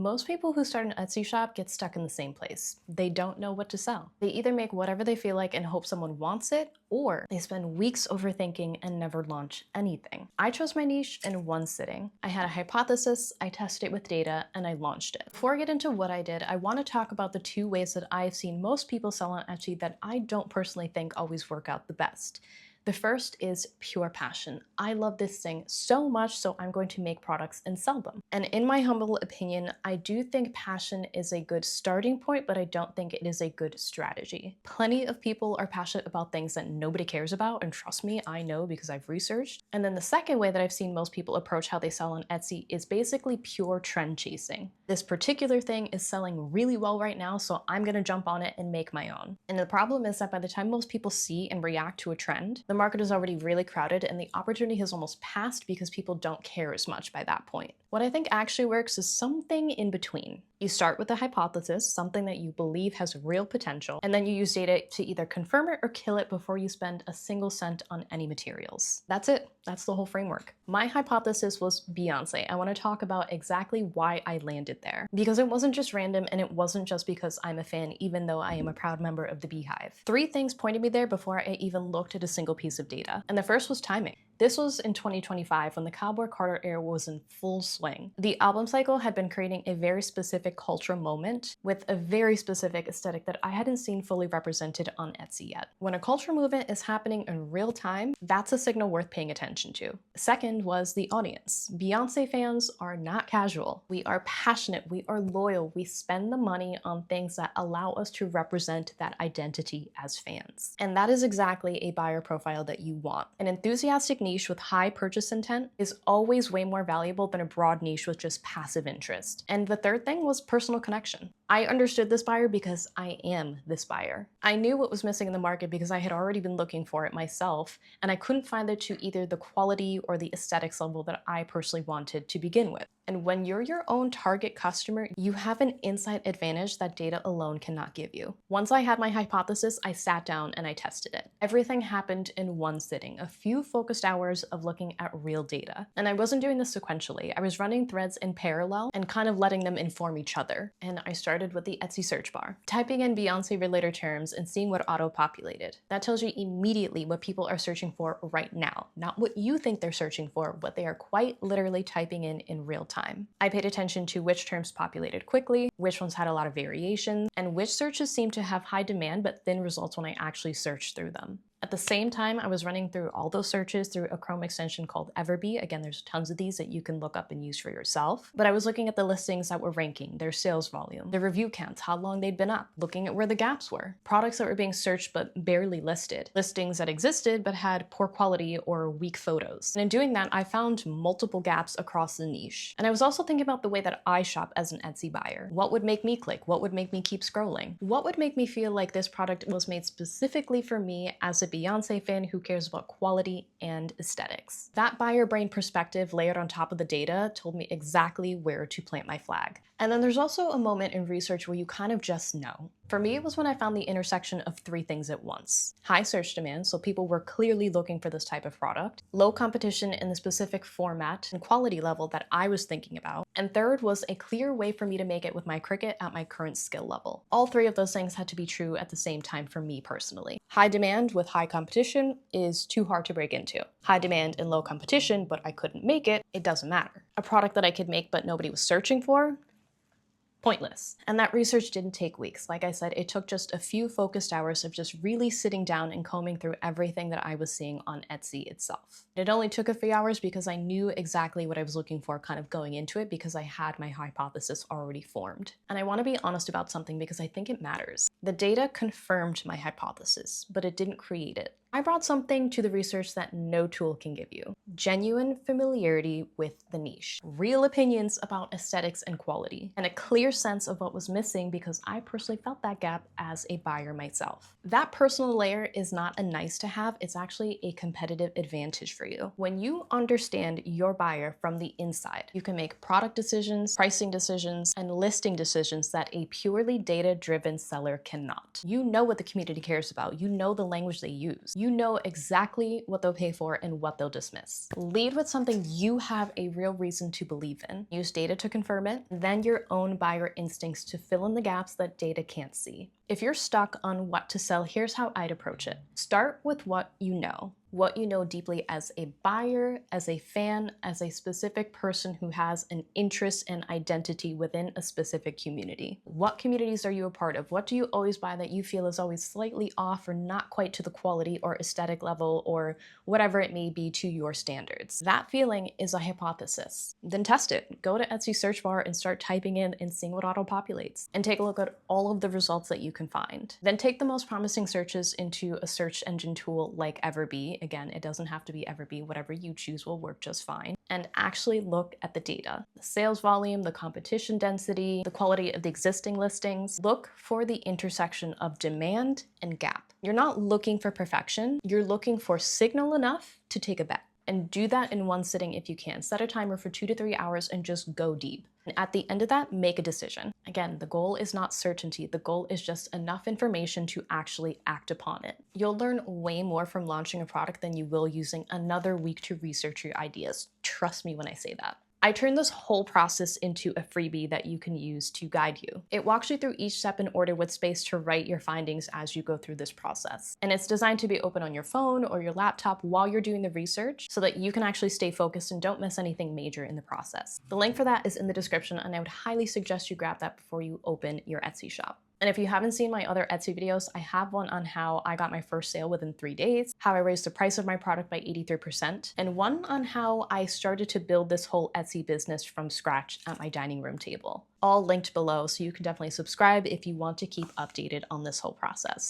Most people who start an Etsy shop get stuck in the same place. They don't know what to sell. They either make whatever they feel like and hope someone wants it, or they spend weeks overthinking and never launch anything. I chose my niche in one sitting. I had a hypothesis, I tested it with data, and I launched it. Before I get into what I did, I want to talk about the two ways that I've seen most people sell on Etsy that I don't personally think always work out the best. The first is pure passion. I love this thing so much, so I'm going to make products and sell them. And in my humble opinion, I do think passion is a good starting point, but I don't think it is a good strategy. Plenty of people are passionate about things that nobody cares about, and trust me, I know because I've researched. And then the second way that I've seen most people approach how they sell on Etsy is basically pure trend chasing. This particular thing is selling really well right now, so I'm gonna jump on it and make my own. And the problem is that by the time most people see and react to a trend, the market is already really crowded and the opportunity has almost passed because people don't care as much by that point. What I think actually works is something in between. You start with a hypothesis, something that you believe has real potential, and then you use data to either confirm it or kill it before you spend a single cent on any materials. That's it. That's the whole framework. My hypothesis was Beyonce. I want to talk about exactly why I landed there. Because it wasn't just random, and it wasn't just because I'm a fan, even though I am a proud member of the Beehive. Three things pointed me there before I even looked at a single piece of data. And the first was timing. This was in 2025 when the Cowboy Carter era was in full swing. The album cycle had been creating a very specific cultural moment with a very specific aesthetic that I hadn't seen fully represented on Etsy yet. When a cultural movement is happening in real time, that's a signal worth paying attention to. Second was the audience. Beyonce fans are not casual. We are passionate, we are loyal, we spend the money on things that allow us to represent that identity as fans. And that is exactly a buyer profile that you want. An enthusiastic niche with high purchase intent is always way more valuable than a broad niche with just passive interest. And the third thing was personal connection. I understood this buyer because I am this buyer. I knew what was missing in the market because I had already been looking for it myself, and I couldn't find it to either the quality or the aesthetics level that I personally wanted to begin with. And when you're your own target customer, you have an insight advantage that data alone cannot give you. Once I had my hypothesis, I sat down and I tested it. Everything happened in one sitting, a few focused hours of looking at real data. And I wasn't doing this sequentially. I was running threads in parallel and kind of letting them inform each other. And I started with the Etsy search bar, typing in Beyonce related terms and seeing what auto-populated. That tells you immediately what people are searching for right now, not what you think they're searching for, what they are quite literally typing in real time. I paid attention to which terms populated quickly, which ones had a lot of variations, and which searches seemed to have high demand but thin results when I actually searched through them. At the same time, I was running through all those searches through a Chrome extension called Everbee. Again, there's tons of these that you can look up and use for yourself. But I was looking at the listings that were ranking, their sales volume, their review counts, how long they'd been up, looking at where the gaps were, products that were being searched but barely listed, listings that existed but had poor quality or weak photos. And in doing that, I found multiple gaps across the niche. And I was also thinking about the way that I shop as an Etsy buyer. What would make me click? What would make me keep scrolling? What would make me feel like this product was made specifically for me as a Beyonce fan who cares about quality and aesthetics? That buyer brain perspective layered on top of the data told me exactly where to plant my flag. And then there's also a moment in research where you kind of just know. For me, it was when I found the intersection of three things at once. High search demand, so people were clearly looking for this type of product. Low competition in the specific format and quality level that I was thinking about. And third was a clear way for me to make it with my Cricut at my current skill level. All three of those things had to be true at the same time for me personally. High demand with high competition is too hard to break into. High demand and low competition, but I couldn't make it, it doesn't matter. A product that I could make but nobody was searching for? Pointless. And that research didn't take weeks. Like I said, it took just a few focused hours of just really sitting down and combing through everything that I was seeing on Etsy itself. It only took a few hours because I knew exactly what I was looking for kind of going into it because I had my hypothesis already formed. And I want to be honest about something because I think it matters. The data confirmed my hypothesis, but it didn't create it. I brought something to the research that no tool can give you. Genuine familiarity with the niche. Real opinions about aesthetics and quality. And a clear clear sense of what was missing because I personally felt that gap as a buyer myself. That personal layer is not a nice to have, it's actually a competitive advantage for you. When you understand your buyer from the inside, you can make product decisions, pricing decisions, and listing decisions that a purely data-driven seller cannot. You know what the community cares about, you know the language they use, you know exactly what they'll pay for and what they'll dismiss. Lead with something you have a real reason to believe in. Use data to confirm it, then your own buyer instincts to fill in the gaps that data can't see. If you're stuck on what to sell, here's how I'd approach it. Start with what you know deeply as a buyer, as a fan, as a specific person who has an interest and identity within a specific community. What communities are you a part of? What do you always buy that you feel is always slightly off or not quite to the quality or aesthetic level or whatever it may be to your standards? That feeling is a hypothesis. Then test it. Go to Etsy search bar and start typing in and seeing what auto-populates. And take a look at all of the results that you can find. Then take the most promising searches into a search engine tool like Everbee. Again, it doesn't have to be Everbee, whatever you choose will work just fine. And actually look at the data. The sales volume, the competition density, the quality of the existing listings. Look for the intersection of demand and gap. You're not looking for perfection, you're looking for signal enough to take a bet. And do that in one sitting if you can. Set a timer for 2 to 3 hours and just go deep. And at the end of that, make a decision. Again, the goal is not certainty. The goal is just enough information to actually act upon it. You'll learn way more from launching a product than you will using another week to research your ideas. Trust me when I say that. I turned this whole process into a freebie that you can use to guide you. It walks you through each step in order with space to write your findings as you go through this process. And it's designed to be open on your phone or your laptop while you're doing the research so that you can actually stay focused and don't miss anything major in the process. The link for that is in the description, and I would highly suggest you grab that before you open your Etsy shop. And if you haven't seen my other Etsy videos, I have one on how I got my first sale within 3 days, how I raised the price of my product by 83%, and one on how I started to build this whole Etsy business from scratch at my dining room table. All linked below, so you can definitely subscribe if you want to keep updated on this whole process.